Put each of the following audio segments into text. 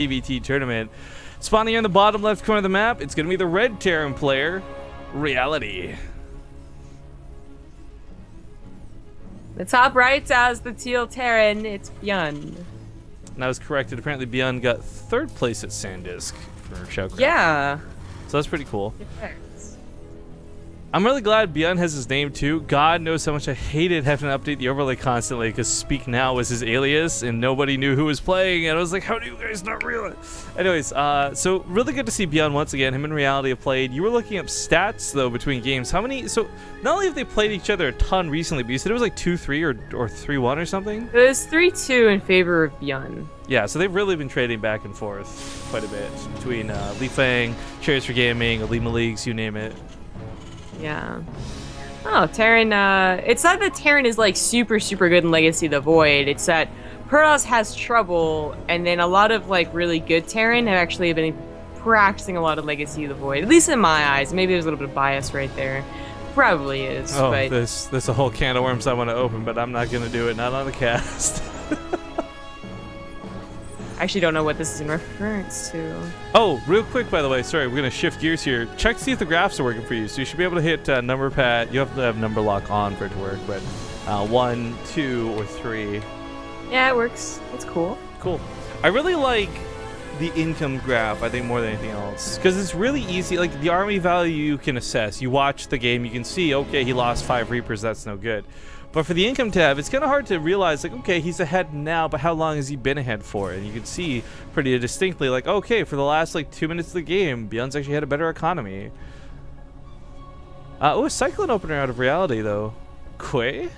TvT tournament. Spawning here in the bottom left corner of the map, it's going to be the red Terran player, Reality. The top right has the teal Terran, it's ByuN. And I was corrected. Apparently ByuN got 3rd place at Sandisk for Shellcraft. Yeah. So that's pretty cool. Yes. I'm really glad ByuN has his name too. God knows how much I hated having to update the overlay constantly because Speak Now was his alias and nobody knew who was playing, and I was like, how do you guys not realize? Anyways, so really good to see ByuN once again. Him and Reality have played. You were looking up stats though between games. How many? So not only have they played each other a ton recently, but you said it was like 2-3 or 3-1 or something? It was 3-2 in favor of ByuN. Yeah, so they've really been trading back and forth quite a bit between Li Fang, Cherries for Gaming, Alima Leagues, you name it. Yeah. Oh, Terran, it's not that Terran is like super good in Legacy of the Void, it's that Protoss has trouble, and then a lot of like really good Terran have actually been practicing a lot of Legacy of the Void, at least in my eyes. Maybe there's a little bit of bias right there. Probably is. Oh, but... there's a whole can of worms I want to open, but I'm not going to do it, not on the cast. I actually don't know what this is in reference to. Oh, real quick, by the way, sorry, we're going to shift gears here. Check to see if the graphs are working for you. So you should be able to hit number pad. You have to have number lock on for it to work, but 1, 2, or 3. Yeah, it works. It's cool. Cool. I really like the income graph, I think, more than anything else, because it's really easy. Like, the army value you can assess. You watch the game, you can see, okay, he lost 5 Reapers, that's no good. But for the income tab, it's kind of hard to realize, like, okay, he's ahead now, but how long has he been ahead for? And you can see pretty distinctly, like, okay, for the last, like, 2 minutes of the game, ByuN's actually had a better economy. Oh, a Cyclone opener out of Reality, though. Quay?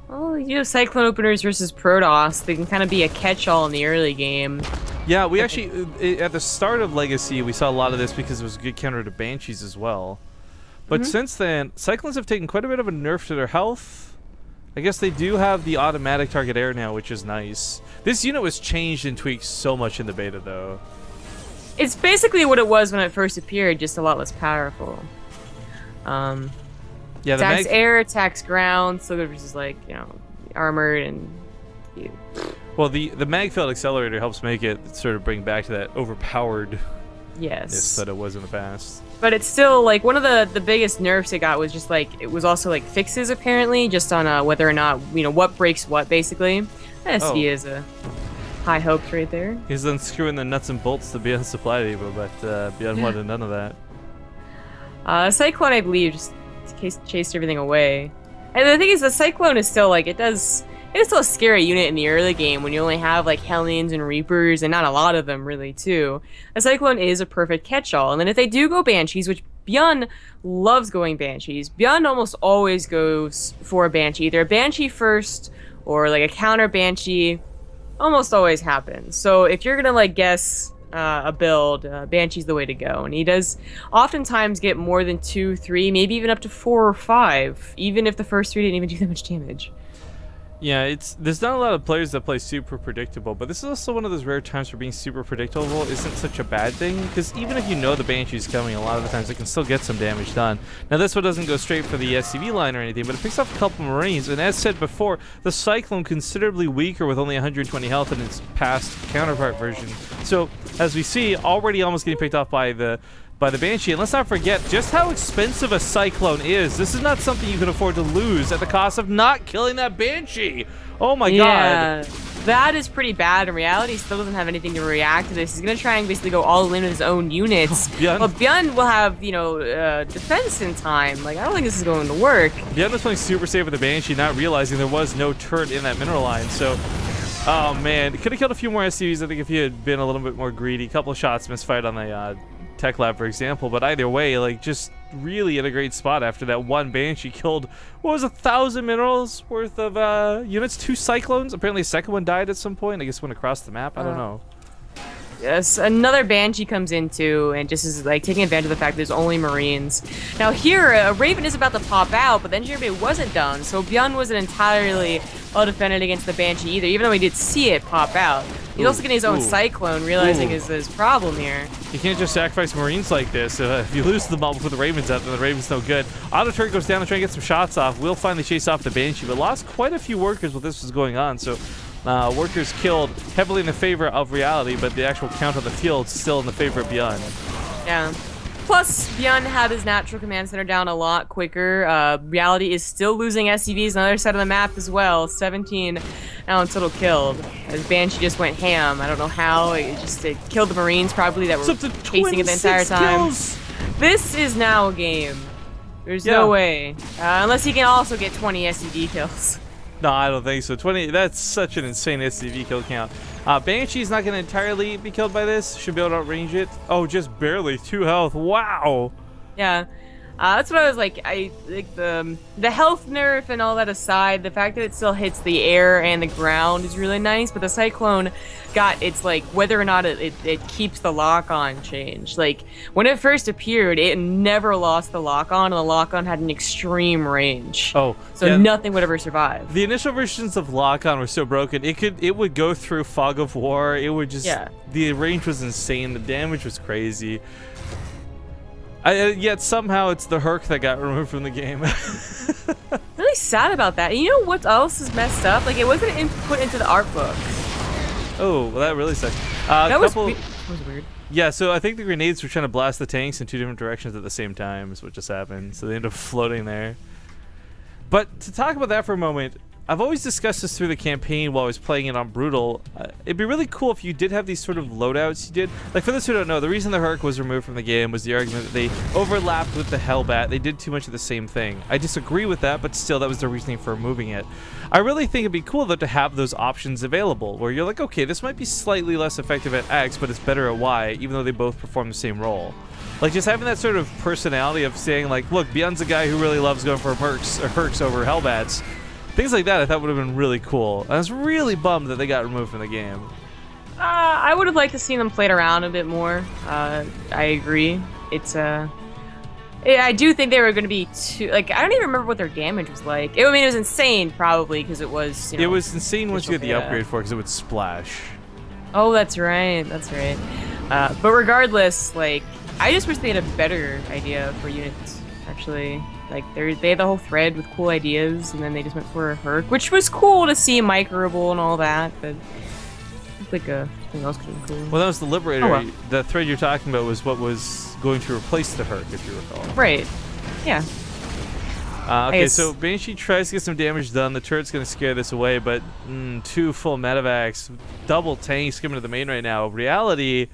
Well, you know, Cyclone openers versus Protoss, they can kind of be a catch-all in the early game. Yeah, we actually, at the start of Legacy, we saw a lot of this because it was a good counter to Banshees as well. But since then, Cyclones have taken quite a bit of a nerf to their health. I guess they do have the automatic target air now, which is nice. This unit was changed and tweaked so much in the beta, though. It's basically what it was when it first appeared, just a lot less powerful. Yeah, the attacks air, attacks ground, so there's just like, you know, armored and... Well, the mag-filled accelerator helps make it sort of bring back to that overpowered... Yes. that it was in the past. But it's still, like, one of the biggest nerfs it got was just, like, it was also, like, fixes, apparently, just on whether or not, you know, what breaks what, basically. SC is a high hopes right there. He's unscrewing the nuts and bolts to ByuN supply depot, but ByuN wanted none of that. Cyclone, I believe, just chased everything away. And the thing is, the Cyclone is still, like, it's still a scary unit in the early game when you only have, like, Hellions and Reapers, and not a lot of them, really, too. A Cyclone is a perfect catch-all. And then if they do go Banshees, which ByuN loves going Banshees, ByuN almost always goes for a Banshee. Either a Banshee first, or, like, a counter Banshee. Almost always happens. So if you're gonna, like, guess a build, Banshee's the way to go. And he does oftentimes get more than 2, 3, maybe even up to 4 or 5, even if the first 3 didn't even do that much damage. Yeah, there's not a lot of players that play super predictable, but this is also one of those rare times where being super predictable isn't such a bad thing, because even if you know the Banshee's coming, a lot of the times it can still get some damage done. Now, this one doesn't go straight for the SCV line or anything, but it picks off a couple Marines, and as said before, the Cyclone considerably weaker with only 120 health in its past counterpart version. So, as we see, already almost getting picked off by the Banshee. And let's not forget just how expensive a Cyclone is. This is not something you can afford to lose at the cost of not killing that Banshee. Oh my god. That is pretty bad. In reality, he still doesn't have anything to react to this. He's going to try and basically go all in with his own units. Well, ByuN will have, you know, defense in time. Like, I don't think this is going to work. ByuN was playing super safe with the Banshee, not realizing there was no turret in that mineral line. So, oh man, could have killed a few more SCVs, I think, if he had been a little bit more greedy. A couple of shots misfired on the Tech Lab, for example, but either way, like, just really in a great spot after that one Banshee killed, what was 1,000 minerals worth of units, 2 Cyclones. Apparently a second one died at some point. I guess went across the map. I don't know. Yes, another Banshee comes into and just is like taking advantage of the fact there's only Marines. Now here, a Raven is about to pop out, but the Engineer Bay wasn't done, so ByuN wasn't entirely well defended against the Banshee either, even though he did see it pop out. He's also getting his own Cyclone, realizing his problem here. You can't just sacrifice Marines like this. If you lose the ball before the Raven's out, then the Raven's no good. Auto turret goes down to try and get some shots off. Will finally chase off the Banshee, but lost quite a few workers while this was going on, so Workers killed heavily in the favor of Reality, but the actual count on the field still in the favor of ByuN. Yeah. Plus, ByuN had his natural command center down a lot quicker. Reality is still losing SCVs on the other side of the map as well. 17 now in total killed. As Banshee just went ham. I don't know how. It killed the Marines probably that were chasing it the entire time. Kills. This is now a game. There's no way. Unless he can also get 20 SCV kills. No, I don't think so. 20, that's such an insane SCV kill count. Banshee's not going to entirely be killed by this. Should be able to outrange it. Oh, just barely. 2 health. Wow. Yeah. That's what I was like. I like the health nerf and all that aside, the fact that it still hits the air and the ground is really nice. But the Cyclone got its like whether or not it keeps the lock on change. Like when it first appeared, it never lost the lock on, and the lock on had an extreme range. Oh, so yeah, nothing would ever survive. The initial versions of lock on were so broken. It would go through fog of war. It would just the range was insane. The damage was crazy. Yet somehow it's the Herc that got removed from the game. Really sad about that. And you know what else is messed up? Like it wasn't put into the art book. Oh, well, that really sucks. That was weird. Yeah, so I think the grenades were trying to blast the tanks in 2 different directions at the same time is what just happened. So they ended up floating there. But to talk about that for a moment, I've always discussed this through the campaign while I was playing it on Brutal. It'd be really cool if you did have these sort of loadouts you did. Like, for those who don't know, the reason the Herc was removed from the game was the argument that they overlapped with the Hellbat. They did too much of the same thing. I disagree with that, but still, that was the reasoning for removing it. I really think it'd be cool, though, to have those options available, where you're like, okay, this might be slightly less effective at X, but it's better at Y, even though they both perform the same role. Like, just having that sort of personality of saying, like, look, ByuN's a guy who really loves going for Hercs over Hellbats. Things like that I thought would have been really cool. I was really bummed that they got removed from the game. I would have liked to see them played around a bit more. I agree. It's I do think they were going to be too. Like I don't even remember what their damage was like. I mean, it was insane probably because it was. You know, it was insane once you get the upgrade for it because it would splash. Oh, that's right. That's right. But regardless, like I just wish they had a better idea for units. Actually. Like they had the whole thread with cool ideas, and then they just went for a Herc, which was cool to see microable and all that. But I think something else could have been cool. Well, that was the Liberator. Oh, well. The thread you're talking about was what was going to replace the Herc, if you recall. Right. Yeah. Okay, so Banshee tries to get some damage done. The turret's going to scare this away, but 2 full medevacs, double tanks coming to the main right now. Reality.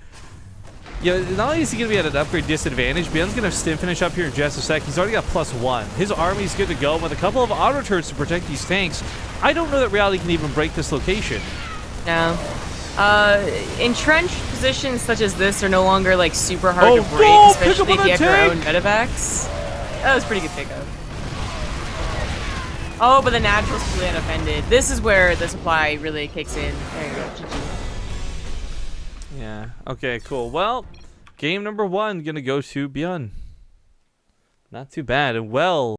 Yeah, not only is he going to be at an upgrade disadvantage, ByuN's going to have stim finish up here in just a sec. He's already got +1. His army's good to go with a couple of auto turrets to protect these tanks. I don't know that Reality can even break this location. No. Entrenched positions such as this are no longer like super hard to break, especially if you have your own medevacs. That was pretty good pickup. Oh, but the natural's fully unoffended. This is where the supply really kicks in. There you go. GG. Yeah. Okay, cool. Well, game number 1 gonna go to ByuN. Not too bad. And well.